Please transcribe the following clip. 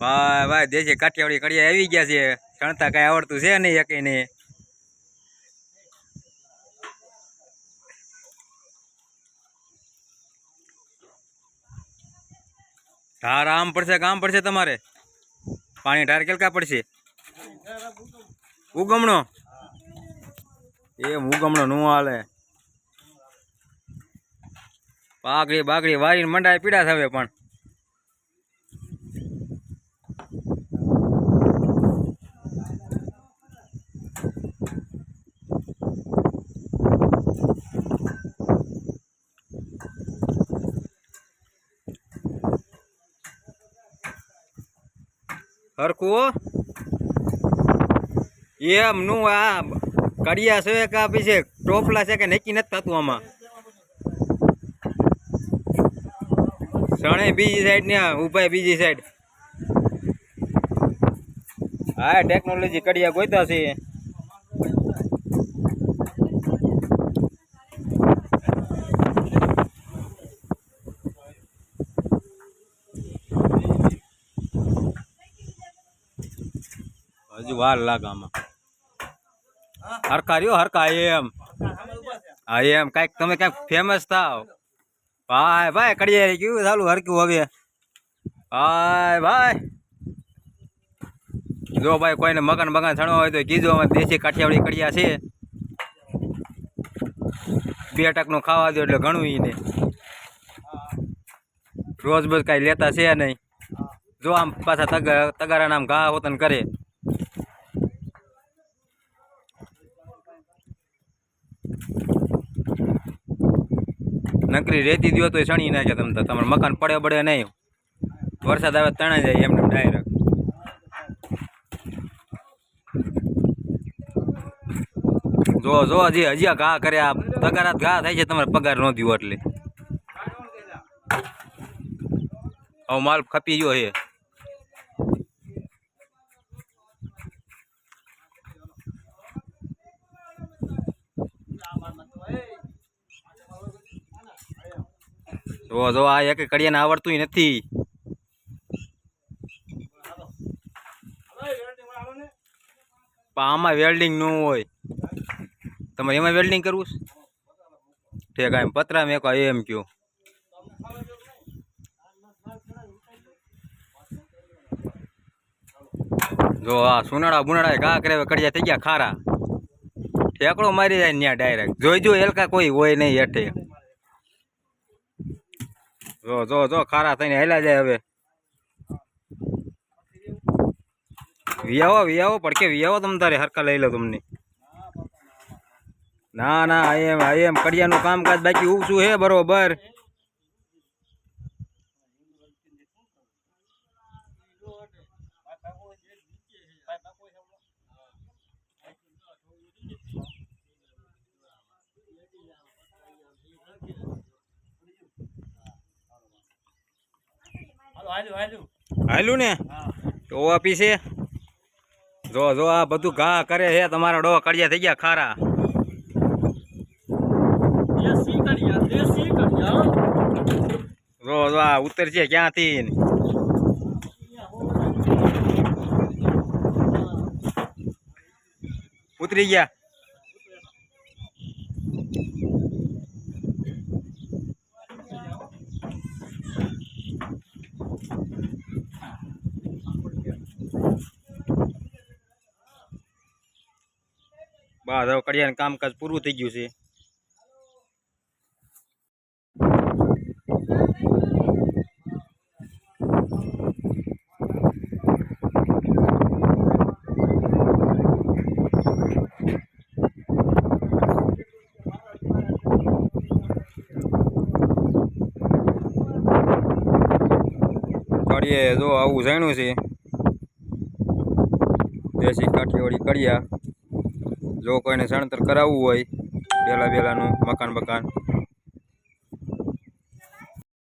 ભાઈ ભાઈ દેશી કાઠિયાવાડી કડિયા આવી ગયા છે. ચણતા કઈ આવડતું છે નહીં એકે નહીં. ઢાર આમ પડશે કામ પડશે તમારે. પાણી ઢાર કેલકા પડશે. ઉગમણો એમ ઉગમણો નું હાલે. બાગડી બાગડી વારીને મંડાય પીડા થવે પણ હરખું એમ નું આ કડિયા છે કે પછી ટોપલા છે કે નક્કી નથી થતું આમાં. સણે બીજી સાઈડ ને ઉભા બીજી સાઈડ. હા ટેકનોલોજી કડિયા ગોતા છે. હજુ વાર લાગે આમાં. હરખા રહ્યો હરખા એમ. હા એમ કઈક તમે કઈક ફેમસ થાવ. ભાઈ ભાઈ કડિયા કેવું ચાલુ હરક્યું હવે. ભાઈ ભાઈ જો ભાઈ કોઈને મકાન બગાન છણવા હોય તો કીધું અમારે દેશી કાઠિયાવાડી કડિયા છે. 2 ટકનું ખાવા દો એટલે ઘણું એને. રોજ રોજ કાંઈ લેતા છે નહીં. જો આમ પાછા તગારા નામ ઘા હોતન કરે. નકરી રેતી દો તો સણી નાખે તમ તો તમારે મકાન પડે પડે નહીં. વરસાદ આવે તણાઈ જાય એમને ડાયરેક્ટ. જો જો હજી ઘા કરે આ તગારા ઘા થાય છે તમારે પગાર ન દો એટલે. હવે માલ ખપી ગયો છે. જો જો આ એક કડિયાને આવડતું નથી. આમાં વેલ્ડિંગ નું હોય. તમારે એમાં વેલ્ડિંગ કરવું છે ઠીક. એમ પતરા મેં કહો એમ કયો. જો આ સુનાળા બુનાળા ઘા કરે કડિયા થઈ ગયા ખારા. ઠેકડો મારી જાય ત્યાં ડાયરેક્ટ. જોઈજો એલકા કોઈ હોય નહીં હેઠે. જો જો જો ખારા થઈને હેલા જાય હવે. વિયાવો પડકે વિયાવો તમ તારે હરખા લઈ લો તમને. ના ના એમ કડિયાનું કામકાજ બાકી ઉગશું હે બરોબર. હાલું ને તો આપી છે. જો જો આ બધું ઘા કરે છે તમારા ડો કડિયા થઈ ગયા ખારા. જો જો આ ઉતર છે ક્યાંથી ઉતરી ગયા. બસ હવે કડિયાનું કામકાજ પૂરું થઈ ગયું છે. કડિયે જો આવું જાણ્યું છે દેશી કાઠિયાવાડી કડિયા. જો કોઈને સણતર કરાવવું હોય વહેલાનું મકાન બકાન